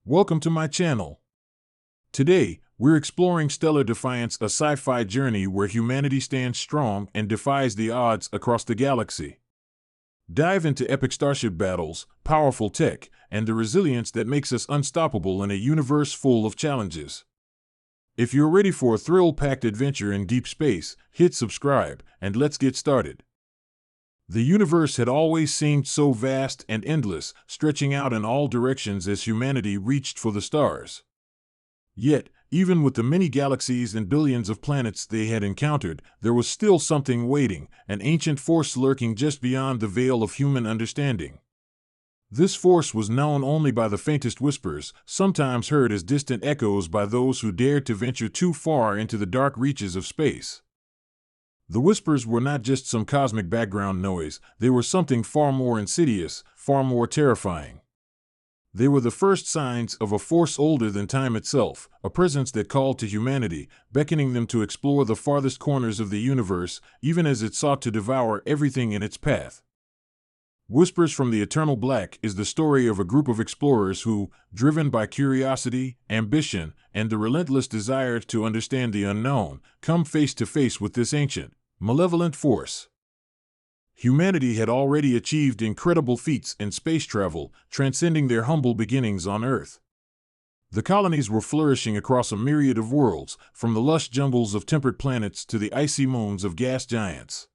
Welcome to my channel. Today, we're exploring Stellar Defiance, a sci-fi journey where humanity stands strong and defies the odds across the galaxy. Dive into epic starship battles, powerful tech, and the resilience that makes us unstoppable in a universe full of challenges. If you're ready for a thrill-packed adventure in deep space, hit subscribe, and let's get started. The universe had always seemed so vast and endless, stretching out in all directions as humanity reached for the stars. Yet, even with the many galaxies and billions of planets they had encountered, there was still something waiting, an ancient force lurking just beyond the veil of human understanding. This force was known only by the faintest whispers, sometimes heard as distant echoes by those who dared to venture too far into the dark reaches of space. The whispers were not just some cosmic background noise, they were something far more insidious, far more terrifying. They were the first signs of a force older than time itself, a presence that called to humanity, beckoning them to explore the farthest corners of the universe, even as it sought to devour everything in its path. Whispers from the Eternal Black is the story of a group of explorers who, driven by curiosity, ambition, and the relentless desire to understand the unknown, come face to face with this ancient, malevolent force. Humanity had already achieved incredible feats in space travel, transcending their humble beginnings on Earth. The colonies were flourishing across a myriad of worlds, from the lush jungles of temperate planets to the icy moons of gas giants.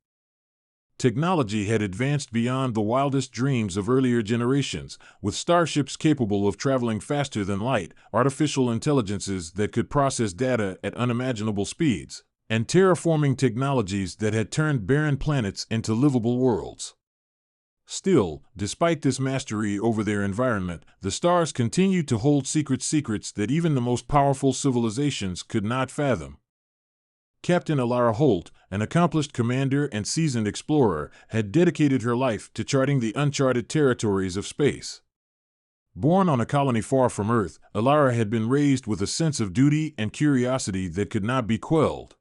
Technology had advanced beyond the wildest dreams of earlier generations, with starships capable of traveling faster than light, artificial intelligences that could process data at unimaginable speeds, and terraforming technologies that had turned barren planets into livable worlds. Still, despite this mastery over their environment, the stars continued to hold secrets that even the most powerful civilizations could not fathom. Captain Alara Holt, an accomplished commander and seasoned explorer, had dedicated her life to charting the uncharted territories of space. Born on a colony far from Earth, Alara had been raised with a sense of duty and curiosity that could not be quelled.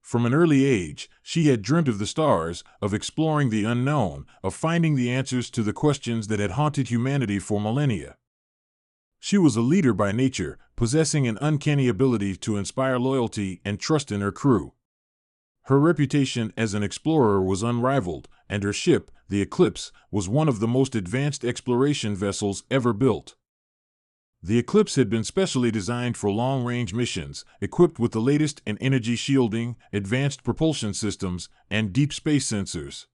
From an early age, she had dreamt of the stars, of exploring the unknown, of finding the answers to the questions that had haunted humanity for millennia. She was a leader by nature, possessing an uncanny ability to inspire loyalty and trust in her crew. Her reputation as an explorer was unrivaled, and her ship, the Eclipse, was one of the most advanced exploration vessels ever built. The Eclipse had been specially designed for long-range missions, equipped with the latest in energy shielding, advanced propulsion systems, and deep space sensors.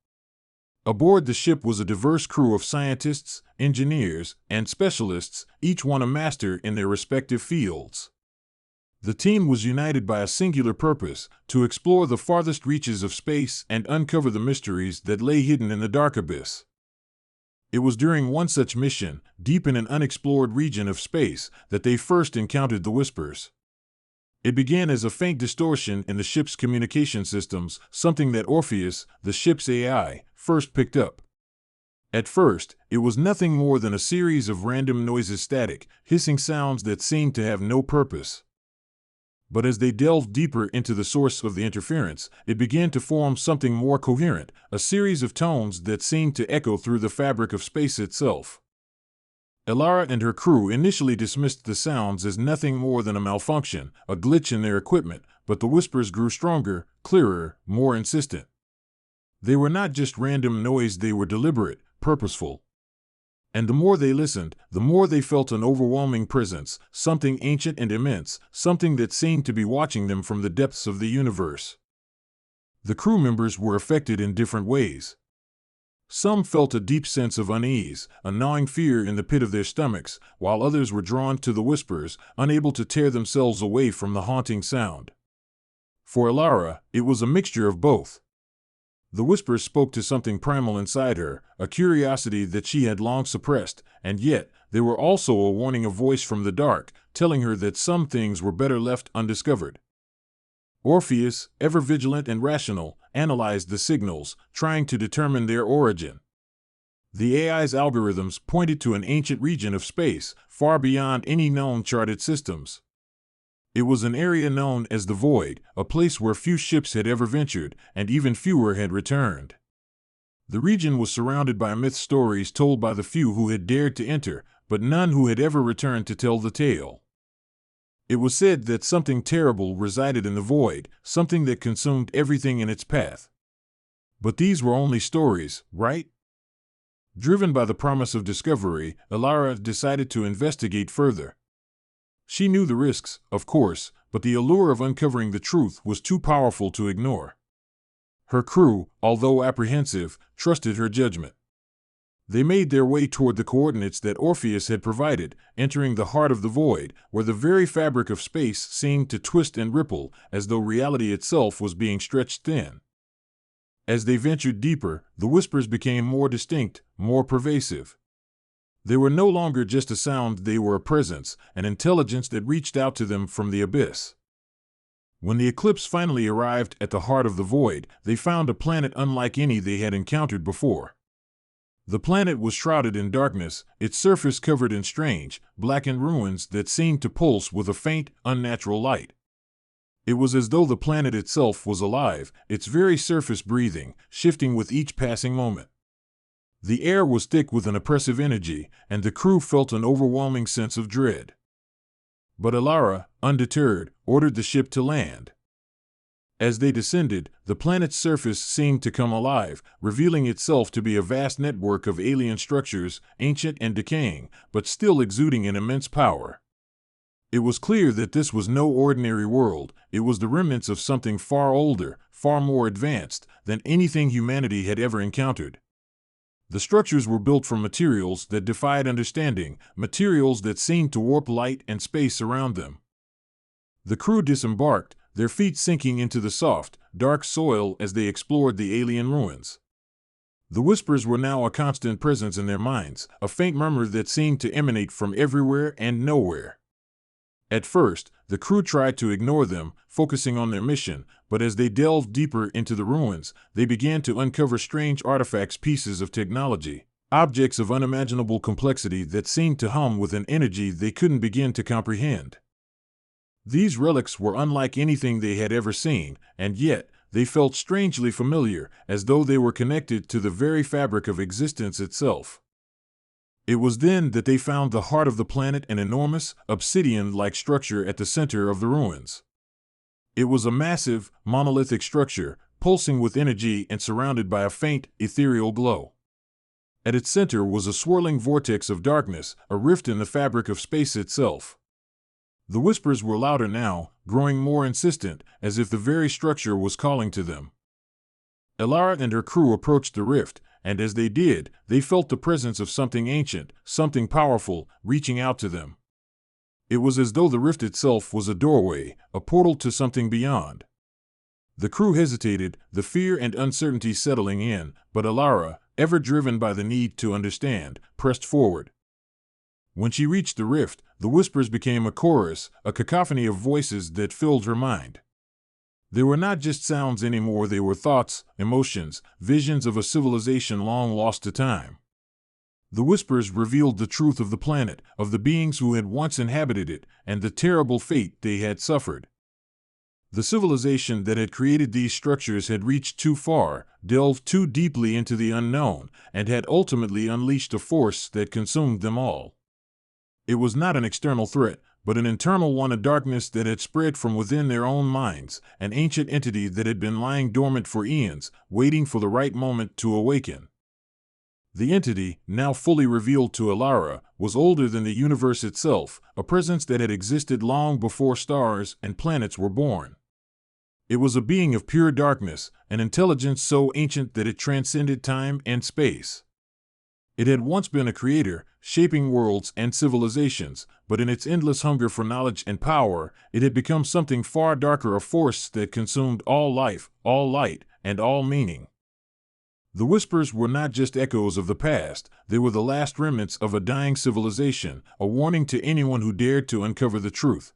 Aboard the ship was a diverse crew of scientists, engineers, and specialists, each one a master in their respective fields. The team was united by a singular purpose: to explore the farthest reaches of space and uncover the mysteries that lay hidden in the dark abyss. It was during one such mission, deep in an unexplored region of space, that they first encountered the whispers. It began as a faint distortion in the ship's communication systems, something that Orpheus, the ship's AI, first picked up. At first, it was nothing more than a series of random noises, static, hissing sounds that seemed to have no purpose. But as they delved deeper into the source of the interference, it began to form something more coherent, a series of tones that seemed to echo through the fabric of space itself. Alara and her crew initially dismissed the sounds as nothing more than a malfunction, a glitch in their equipment, but the whispers grew stronger, clearer, more insistent. They were not just random noise, they were deliberate, purposeful. And the more they listened, the more they felt an overwhelming presence, something ancient and immense, something that seemed to be watching them from the depths of the universe. The crew members were affected in different ways. Some felt a deep sense of unease, a gnawing fear in the pit of their stomachs, while others were drawn to the whispers, unable to tear themselves away from the haunting sound. For Alara, it was a mixture of both. The whispers spoke to something primal inside her, a curiosity that she had long suppressed, and yet, they were also a warning, a voice from the dark, telling her that some things were better left undiscovered. Orpheus, ever vigilant and rational, analyzed the signals, trying to determine their origin. The AI's algorithms pointed to an ancient region of space, far beyond any known charted systems. It was an area known as the Void, a place where few ships had ever ventured, and even fewer had returned. The region was surrounded by myth stories told by the few who had dared to enter, but none who had ever returned to tell the tale. It was said that something terrible resided in the void, something that consumed everything in its path. But these were only stories, right? Driven by the promise of discovery, Alara decided to investigate further. She knew the risks, of course, but the allure of uncovering the truth was too powerful to ignore. Her crew, although apprehensive, trusted her judgment. They made their way toward the coordinates that Orpheus had provided, entering the heart of the void, where the very fabric of space seemed to twist and ripple, as though reality itself was being stretched thin. As they ventured deeper, the whispers became more distinct, more pervasive. They were no longer just a sound, they were a presence, an intelligence that reached out to them from the abyss. When the eclipse finally arrived at the heart of the void, they found a planet unlike any they had encountered before. The planet was shrouded in darkness, its surface covered in strange, blackened ruins that seemed to pulse with a faint, unnatural light. It was as though the planet itself was alive, its very surface breathing, shifting with each passing moment. The air was thick with an oppressive energy, and the crew felt an overwhelming sense of dread. But Alara, undeterred, ordered the ship to land. As they descended, the planet's surface seemed to come alive, revealing itself to be a vast network of alien structures, ancient and decaying, but still exuding an immense power. It was clear that this was no ordinary world, it was the remnants of something far older, far more advanced, than anything humanity had ever encountered. The structures were built from materials that defied understanding, materials that seemed to warp light and space around them. The crew disembarked, their feet sinking into the soft, dark soil as they explored the alien ruins. The whispers were now a constant presence in their minds, a faint murmur that seemed to emanate from everywhere and nowhere. At first, the crew tried to ignore them, focusing on their mission, but as they delved deeper into the ruins, they began to uncover strange artifacts, pieces of technology, objects of unimaginable complexity that seemed to hum with an energy they couldn't begin to comprehend. These relics were unlike anything they had ever seen, and yet they felt strangely familiar, as though they were connected to the very fabric of existence itself. It was then that they found the heart of the planet, an enormous, obsidian-like structure at the center of the ruins. It was a massive, monolithic structure, pulsing with energy and surrounded by a faint, ethereal glow. At its center was a swirling vortex of darkness, a rift in the fabric of space itself. The whispers were louder now, growing more insistent, as if the very structure was calling to them. Alara and her crew approached the rift, and as they did, they felt the presence of something ancient, something powerful, reaching out to them. It was as though the rift itself was a doorway, a portal to something beyond. The crew hesitated, the fear and uncertainty settling in, but Alara, ever driven by the need to understand, pressed forward. When she reached the rift, the whispers became a chorus, a cacophony of voices that filled her mind. They were not just sounds anymore, they were thoughts, emotions, visions of a civilization long lost to time. The whispers revealed the truth of the planet, of the beings who had once inhabited it, and the terrible fate they had suffered. The civilization that had created these structures had reached too far, delved too deeply into the unknown, and had ultimately unleashed a force that consumed them all. It was not an external threat, but an internal one, a darkness that had spread from within their own minds, an ancient entity that had been lying dormant for eons, waiting for the right moment to awaken. The entity, now fully revealed to Alara, was older than the universe itself, a presence that had existed long before stars and planets were born. It was a being of pure darkness, an intelligence so ancient that it transcended time and space. It had once been a creator, shaping worlds and civilizations, but in its endless hunger for knowledge and power, it had become something far darker, a force that consumed all life, all light, and all meaning. The whispers were not just echoes of the past, they were the last remnants of a dying civilization, a warning to anyone who dared to uncover the truth.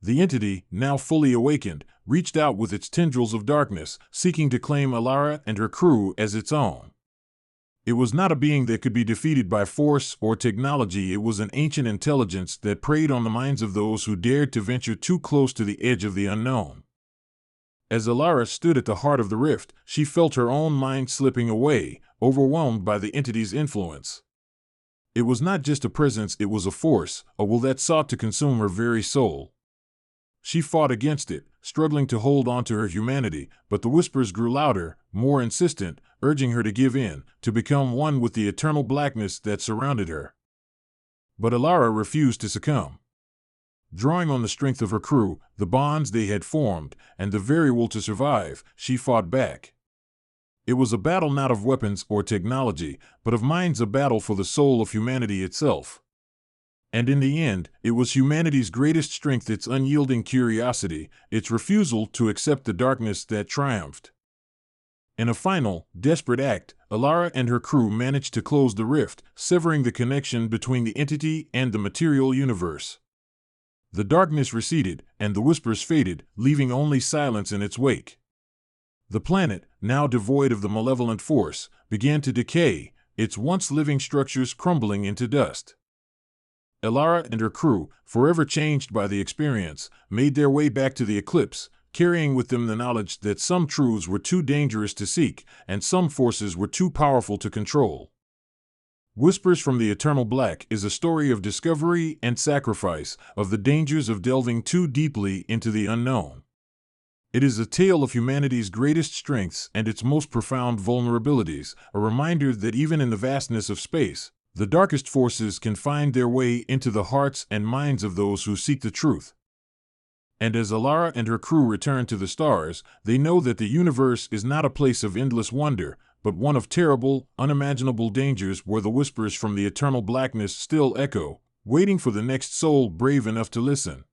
The entity, now fully awakened, reached out with its tendrils of darkness, seeking to claim Alara and her crew as its own. It was not a being that could be defeated by force or technology. It was an ancient intelligence that preyed on the minds of those who dared to venture too close to the edge of the unknown. As Alara stood at the heart of the rift, she felt her own mind slipping away, overwhelmed by the entity's influence. It was not just a presence, it was a force, a will that sought to consume her very soul. She fought against it, struggling to hold on to her humanity, but the whispers grew louder, more insistent, urging her to give in, to become one with the eternal blackness that surrounded her. But Alara refused to succumb. Drawing on the strength of her crew, the bonds they had formed, and the very will to survive, she fought back. It was a battle not of weapons or technology, but of minds, a battle for the soul of humanity itself. And in the end, it was humanity's greatest strength, its unyielding curiosity, its refusal to accept the darkness, that triumphed. In a final, desperate act, Alara and her crew managed to close the rift, severing the connection between the entity and the material universe. The darkness receded, and the whispers faded, leaving only silence in its wake. The planet, now devoid of the malevolent force, began to decay, its once living structures crumbling into dust. Alara and her crew, forever changed by the experience, made their way back to the eclipse, carrying with them the knowledge that some truths were too dangerous to seek, and some forces were too powerful to control. Whispers from the Eternal Black is a story of discovery and sacrifice, of the dangers of delving too deeply into the unknown. It is a tale of humanity's greatest strengths and its most profound vulnerabilities, a reminder that even in the vastness of space, the darkest forces can find their way into the hearts and minds of those who seek the truth. And as Alara and her crew return to the stars, they know that the universe is not a place of endless wonder, but one of terrible, unimaginable dangers, where the whispers from the eternal blackness still echo, waiting for the next soul brave enough to listen.